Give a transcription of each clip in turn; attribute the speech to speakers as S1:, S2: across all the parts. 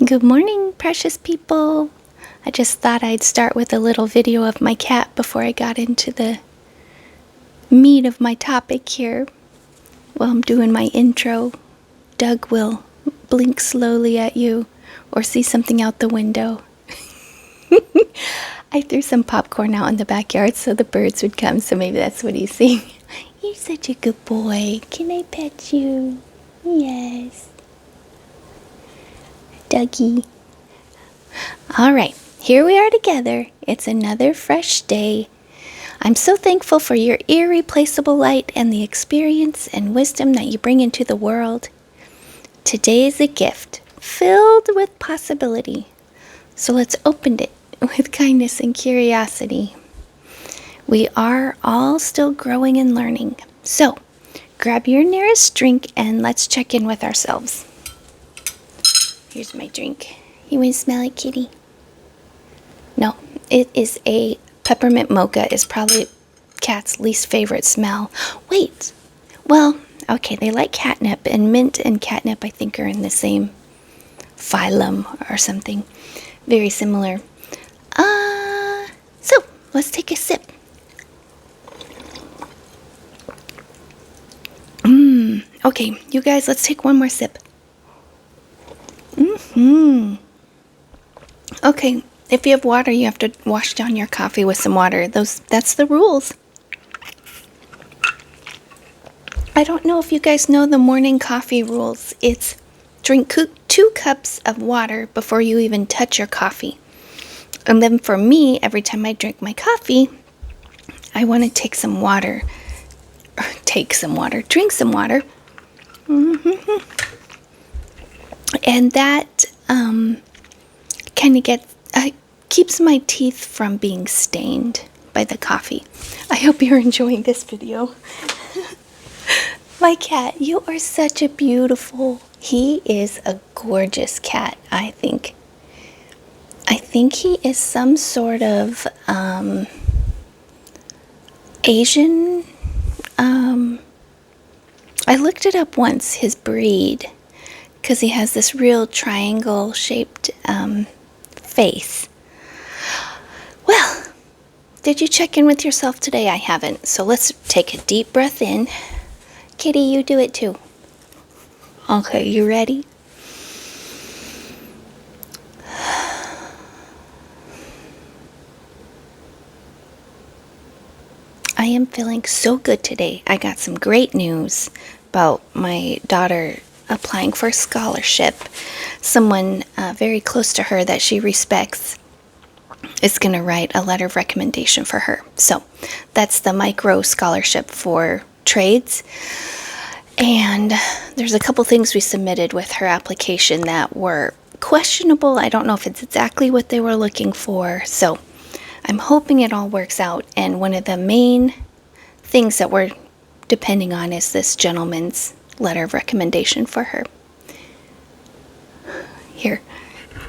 S1: Good morning, precious people. I just thought I'd start with a little video of my cat before I got into the meat of my topic here. While I'm doing my intro, Doug will blink slowly at you or see something out the window. I threw some popcorn out in the backyard so the birds would come, so maybe that's what he's seeing. You're such a good boy. Can I pet you? Yes. Dougie. All right, here we are together. It's another fresh day. I'm so thankful for your irreplaceable light and the experience and wisdom that you bring into the world. Today is a gift filled with possibility. So let's open it with kindness and curiosity. We are all still growing and learning. So grab your nearest drink and let's check in with ourselves. Here's my drink. You want to smell it, kitty? No, it is a peppermint mocha. Is probably cat's least favorite smell. Wait, well, okay, they like catnip, and mint and catnip I think are in the same phylum or something. Very similar. So let's take a sip. Okay, you guys, let's take one more sip. Okay, if you have water, you have to wash down your coffee with some water. That's the rules. I don't know if you guys know the morning coffee rules. It's drink 2 cups of water before you even touch your coffee. And then for me, every time I drink my coffee, I want to drink some water. And that kind of keeps my teeth from being stained by the coffee. I hope you're enjoying this video. My cat, you are such a beautiful, he is a gorgeous cat, I think. I think he is some sort of Asian. I looked it up once, his breed, because he has this real triangle-shaped face. Well, did you check in with yourself today? I haven't, so let's take a deep breath in. Kitty, you do it too. Okay, you ready? I am feeling so good today. I got some great news about my daughter applying for a scholarship. Someone very close to her that she respects is going to write a letter of recommendation for her. So that's the micro scholarship for trades. And there's a couple things we submitted with her application that were questionable. I don't know if it's exactly what they were looking for. So I'm hoping it all works out. And one of the main things that we're depending on is this gentleman's letter of recommendation for her. Here,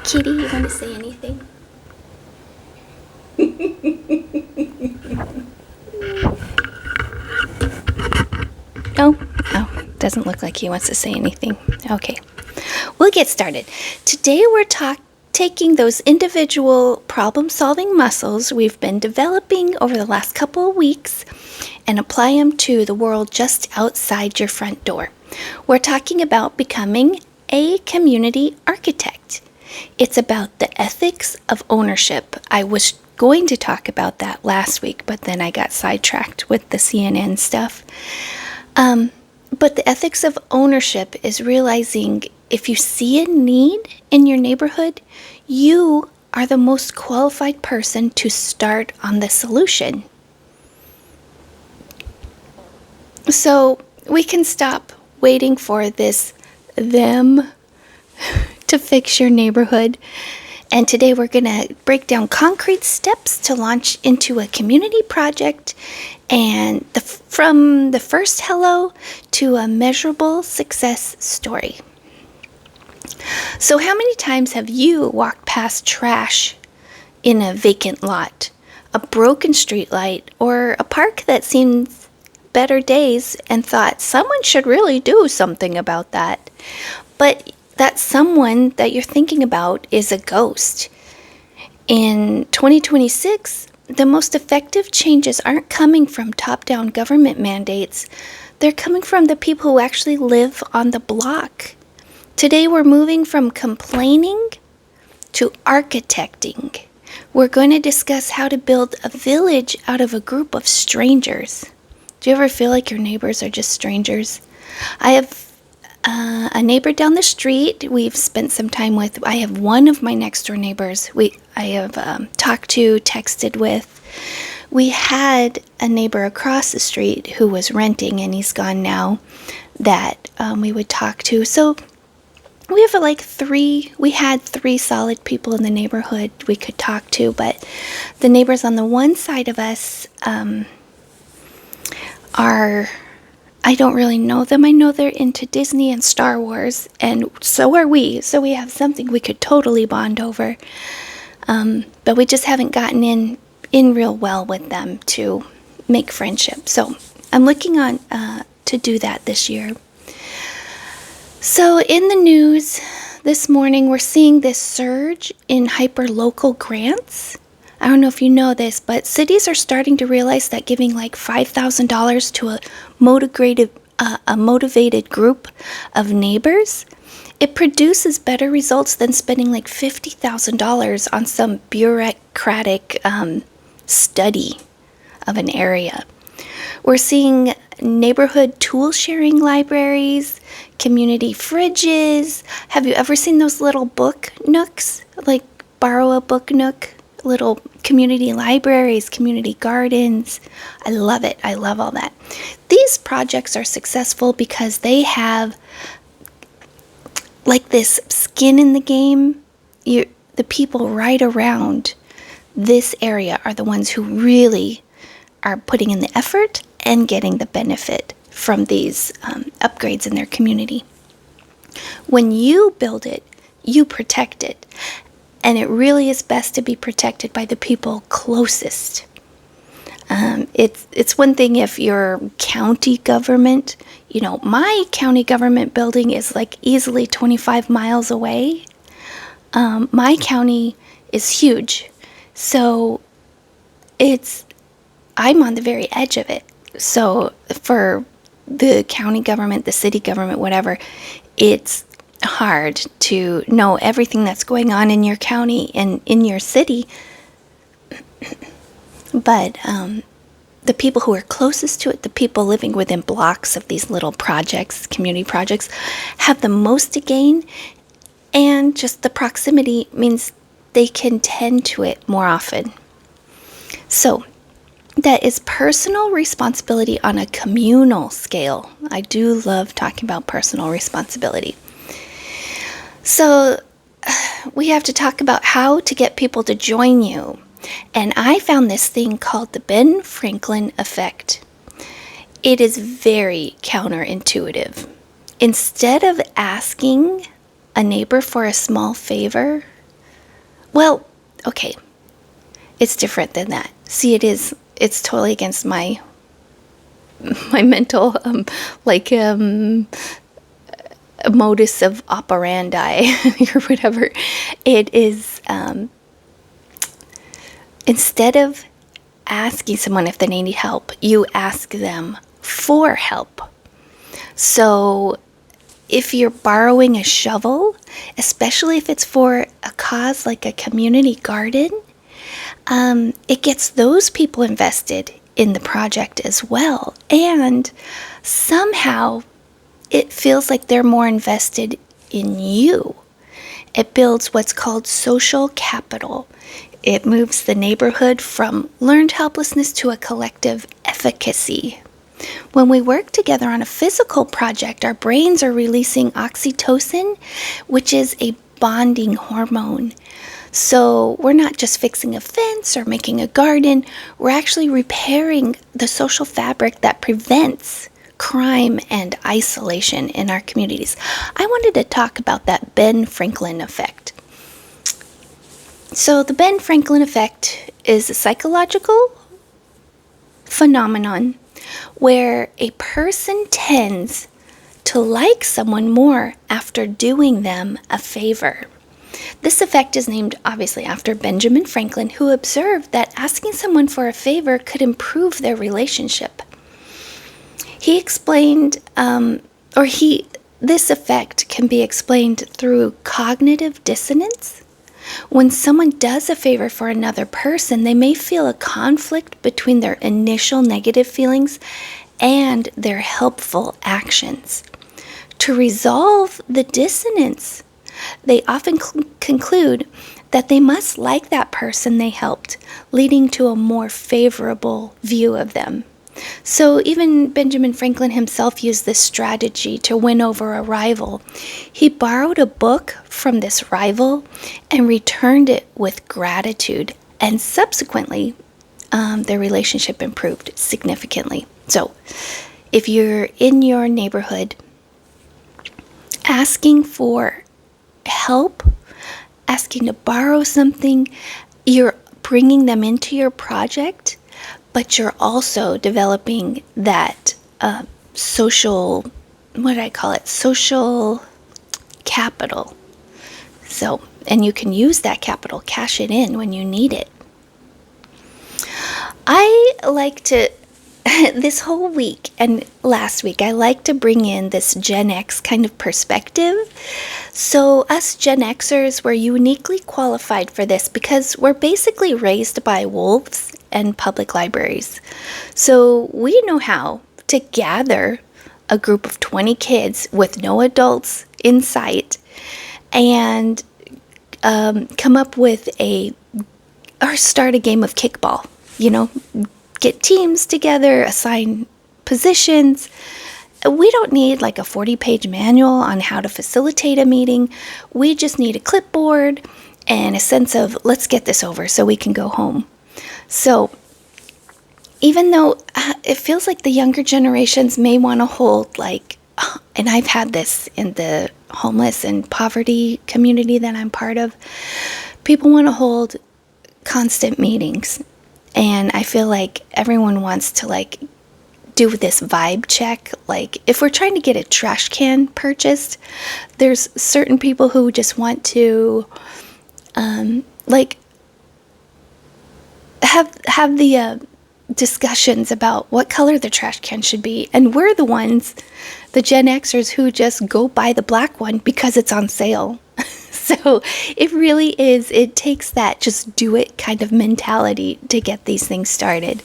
S1: Kitty, you want to say anything? No? Oh, doesn't look like he wants to say anything. Okay, we'll get started. Today we're taking those individual problem-solving muscles we've been developing over the last couple of weeks and apply them to the world just outside your front door. We're talking about becoming a community architect. It's about the ethics of ownership. I was going to talk about that last week, but then I got sidetracked with the CNN stuff. But the ethics of ownership is realizing if you see a need in your neighborhood, you are the most qualified person to start on the solution. So we can stop waiting for them to fix your neighborhood. And today we're going to break down concrete steps to launch into a community project, and from the first hello to a measurable success story. So how many times have you walked past trash in a vacant lot, a broken street light, or a park that seems better days and thought someone should really do something about that? But that someone that you're thinking about is a ghost. In 2026, the most effective changes aren't coming from top-down government mandates. They're coming from the people who actually live on the block. Today, we're moving from complaining to architecting. We're going to discuss how to build a village out of a group of strangers. Do you ever feel like your neighbors are just strangers? I have a neighbor down the street we've spent some time with. I have one of my next door neighbors I have talked to, texted with. We had a neighbor across the street who was renting, and he's gone now, that we would talk to. So we have we had three solid people in the neighborhood we could talk to, but the neighbors on the one side of us are, I don't really know them. I know they're into Disney and Star Wars, and so are we. So we have something we could totally bond over. But we just haven't gotten in real well with them to make friendship. So I'm looking on to do that this year. So in the news this morning, we're seeing this surge in hyper-local grants. I don't know if you know this, but cities are starting to realize that giving like $5,000 to a motivated group of neighbors, it produces better results than spending like $50,000 on some bureaucratic study of an area. We're seeing neighborhood tool sharing libraries, community fridges. Have you ever seen those little book nooks? Like borrow a book nook? Little community libraries, community gardens. I love it. I love all that. These projects are successful because they have like this skin in the game. The people right around this area are the ones who really are putting in the effort and getting the benefit from these upgrades in their community. When you build it, you protect it. And it really is best to be protected by the people closest. It's one thing if your county government, my county government building is like easily 25 miles away. My county is huge. So I'm on the very edge of it. So for the county government, the city government, whatever, it's hard to know everything that's going on in your county and in your city. But the people who are closest to it, the people living within blocks of these little projects, community projects, have the most to gain. And just the proximity means they can tend to it more often. So that is personal responsibility on a communal scale. I do love talking about personal responsibility. So we have to talk about how to get people to join you. And I found this thing called the Ben Franklin effect. It is very counterintuitive. Instead of asking a neighbor for a small favor, well, okay, it's different than that. See, it's totally against my mental, modus of operandi or whatever. It is, instead of asking someone if they need help, you ask them for help. So if you're borrowing a shovel, especially if it's for a cause like a community garden, it gets those people invested in the project as well. And somehow it feels like they're more invested in you. It builds what's called social capital. It moves the neighborhood from learned helplessness to a collective efficacy. When we work together on a physical project, our brains are releasing oxytocin, which is a bonding hormone. So we're not just fixing a fence or making a garden, we're actually repairing the social fabric that prevents crime and isolation in our communities. I wanted to talk about that Ben Franklin effect. So the Ben Franklin effect is a psychological phenomenon where a person tends to to like someone more after doing them a favor. This effect is named, obviously, after Benjamin Franklin, who observed that asking someone for a favor could improve their relationship. He explained, this effect can be explained through cognitive dissonance. When someone does a favor for another person, they may feel a conflict between their initial negative feelings and their helpful actions. To resolve the dissonance, they often conclude that they must like that person they helped, leading to a more favorable view of them. So even Benjamin Franklin himself used this strategy to win over a rival. He borrowed a book from this rival and returned it with gratitude, and subsequently their relationship improved significantly. So if you're in your neighborhood asking for help, asking to borrow something, you're bringing them into your project, but you're also developing that social capital. So, and you can use that capital, cash it in when you need it. I like to, this whole week and last week, I like to bring in this Gen X kind of perspective. So us Gen Xers were uniquely qualified for this because we're basically raised by wolves and public libraries. So we know how to gather a group of 20 kids with no adults in sight and come up with or start a game of kickball. Get teams together, assign positions. We don't need like a 40-page manual on how to facilitate a meeting. We just need a clipboard and a sense of let's get this over so we can go home. So even though it feels like the younger generations may want to hold and I've had this in the homeless and poverty community that I'm part of, people want to hold constant meetings. And I feel like everyone wants to do this vibe check. Like if we're trying to get a trash can purchased, there's certain people who just want to have the discussions about what color the trash can should be. And we're the ones, the Gen Xers, who just go buy the black one because it's on sale. So it really is, it takes that just do it kind of mentality to get these things started.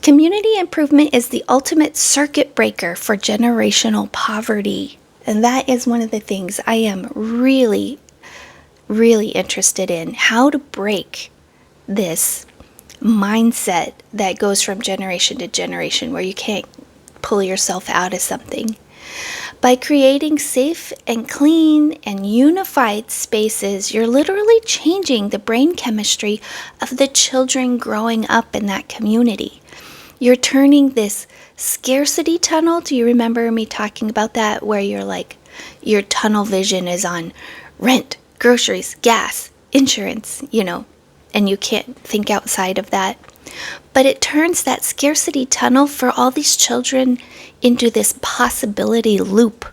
S1: Community improvement is the ultimate circuit breaker for generational poverty. And that is one of the things I am really, really interested in, how to break this mindset that goes from generation to generation where you can't pull yourself out of something. By creating safe and clean and unified spaces, you're literally changing the brain chemistry of the children growing up in that community. You're turning this scarcity tunnel, do you remember me talking about that, where your tunnel vision is on rent, groceries, gas, insurance, and you can't think outside of that. But it turns that scarcity tunnel for all these children into this possibility loop,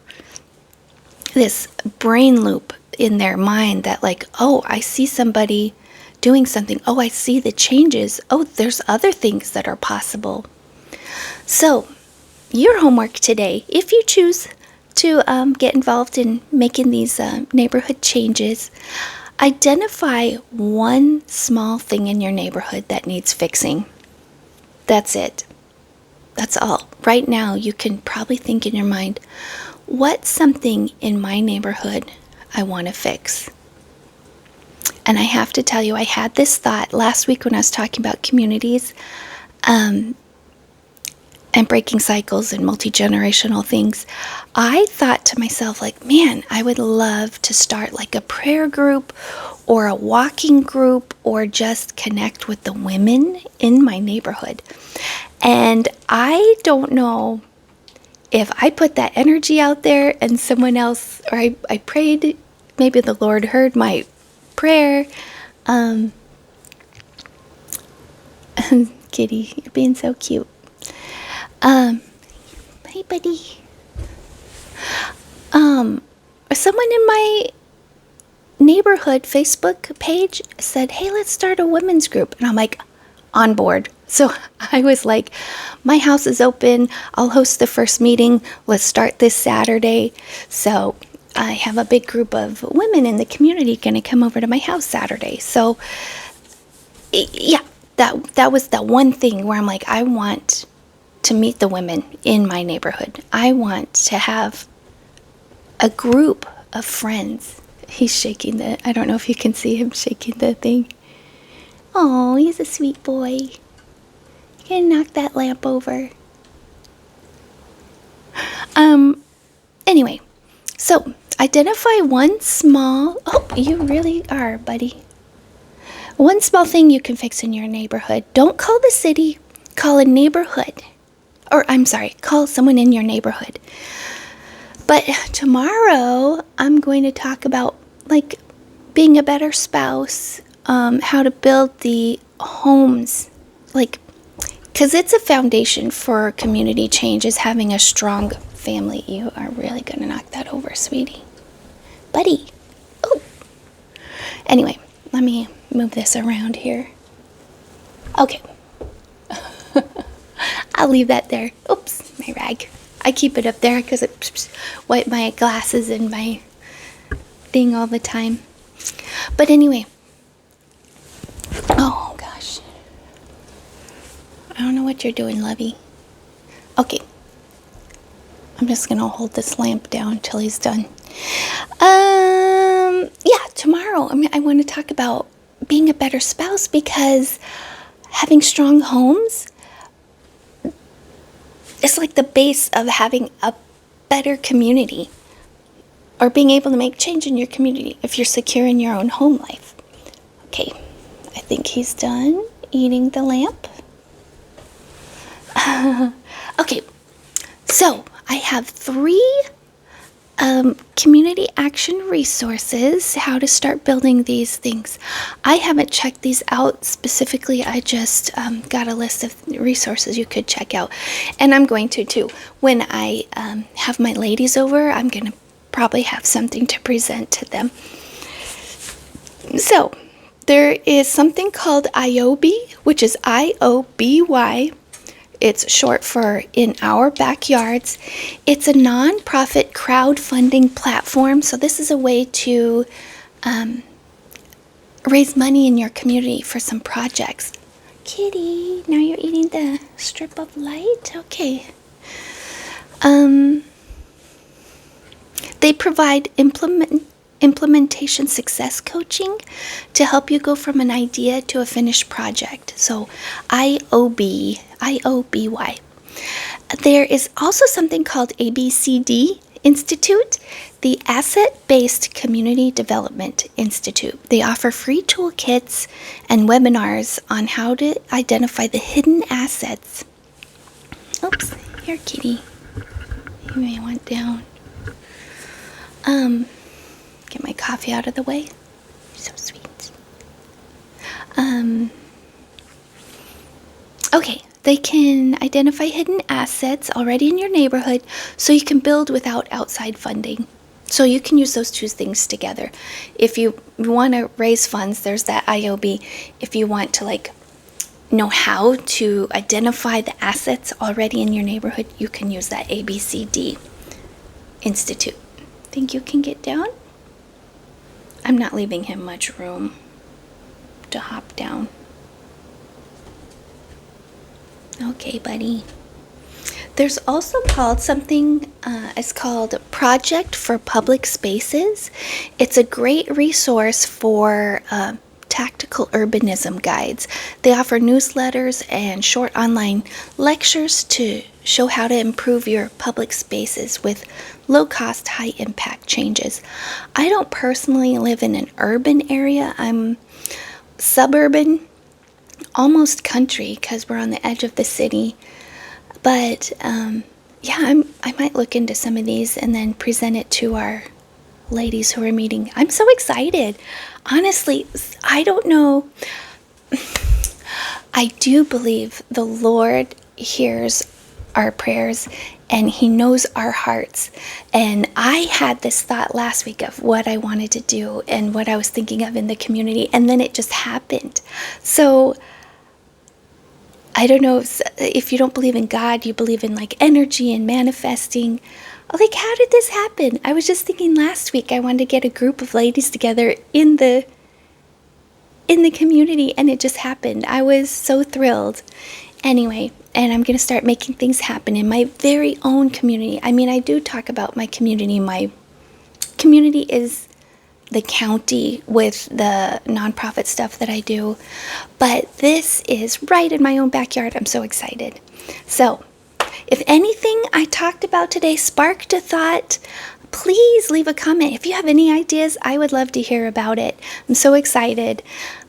S1: this brain loop in their mind that oh, I see somebody doing something. Oh, I see the changes. Oh, there's other things that are possible. So your homework today, if you choose to get involved in making these neighborhood changes, identify one small thing in your neighborhood that needs fixing. That's it. That's all. Right now, you can probably think in your mind, what's something in my neighborhood I want to fix? And I have to tell you, I had this thought last week when I was talking about communities and breaking cycles and multi-generational things. I thought to myself, man, I would love to start a prayer group or a walking group or just connect with the women in my neighborhood. And I don't know if I put that energy out there and someone else, or I prayed, maybe the Lord heard my prayer. Kitty, you're being so cute. Hey, buddy. Someone in my neighborhood Facebook page said, "Hey, let's start a women's group." And I'm like, on board. So I was like, my house is open. I'll host the first meeting. Let's start this Saturday. So I have a big group of women in the community going to come over to my house Saturday. So yeah, that was that one thing where I'm like, I want to meet the women in my neighborhood. I want to have a group of friends. He's shaking I don't know if you can see him shaking the thing. Oh, he's a sweet boy. You can knock that lamp over. Anyway, so identify one small, oh, you really are, buddy. One small thing you can fix in your neighborhood. Don't call the city, call a neighborhood. Or, I'm sorry, call someone in your neighborhood. But tomorrow, I'm going to talk about, like, being a better spouse, how to build the homes, like, because it's a foundation for community change, is having a strong family. You are really going to knock that over, sweetie. Buddy. Oh. Anyway, let me move this around here. Okay. I'll leave that there. Oops, my rag. I keep it up there because it wipe my glasses and my thing all the time. But anyway. Oh, gosh. I don't know what you're doing, lovey. Okay. I'm just going to hold this lamp down till he's done. Yeah, tomorrow I want to talk about being a better spouse, because having strong homes is like the base of having a better community, or being able to make change in your community if you're secure in your own home life. Okay, I think he's done eating the lamp. Okay, so I have 3 community action resources, how to start building these things. I haven't checked these out specifically. I just got a list of resources you could check out. And I'm going to too. When I have my ladies over, I'm going to probably have something to present to them. So there is something called IOB, which is IOBY. It's short for In Our Backyards. It's a nonprofit crowdfunding platform. So this is a way to raise money in your community for some projects. Kitty, now you're eating the strip of light? Okay. They provide implementation success coaching to help you go from an idea to a finished project. So IOBY. There is also something called ABCD Institute, the Asset-Based Community Development Institute. They offer free toolkits and webinars on how to identify the hidden assets. Oops, here, kitty. You may want down. Get my coffee out of the way. You're so sweet. Okay, they can identify hidden assets already in your neighborhood so you can build without outside funding. So you can use those 2 things together. If you want to raise funds, there's that IOB. If you want to know how to identify the assets already in your neighborhood, you can use that ABCD Institute. Think you can get down? I'm not leaving him much room to hop down. Okay, buddy. There's also it's called Project for Public Spaces. It's a great resource for tactical urbanism guides. They offer newsletters and short online lectures to show how to improve your public spaces with low-cost, high-impact changes. I don't personally live in an urban area. I'm suburban, almost country, because we're on the edge of the city. But yeah, I might look into some of these and then present it to our ladies who are meeting. I'm so excited. Honestly, I don't know. I do believe the Lord hears our prayers, and He knows our hearts. And I had this thought last week of what I wanted to do and what I was thinking of in the community, and then it just happened. So I don't know if you don't believe in God, you believe in like energy and manifesting. Like, how did this happen? I was just thinking last week I wanted to get a group of ladies together in the community, and it just happened. I was so thrilled. Anyway, and I'm going to start making things happen in my very own community. I mean, I do talk about my community. My community is the county with the nonprofit stuff that I do, but this is right in my own backyard. I'm so excited. So, if anything I talked about today sparked a thought, please leave a comment. If you have any ideas, I would love to hear about it. I'm so excited.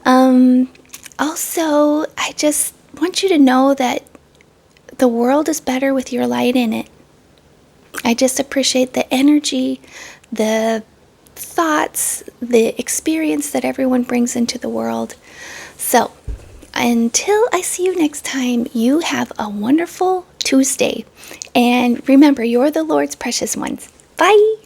S1: Also, I just want you to know that the world is better with your light in it. I just appreciate the energy, the thoughts, the experience that everyone brings into the world. So, until I see you next time, you have a wonderful Tuesday. And remember, you're the Lord's precious ones. Bye!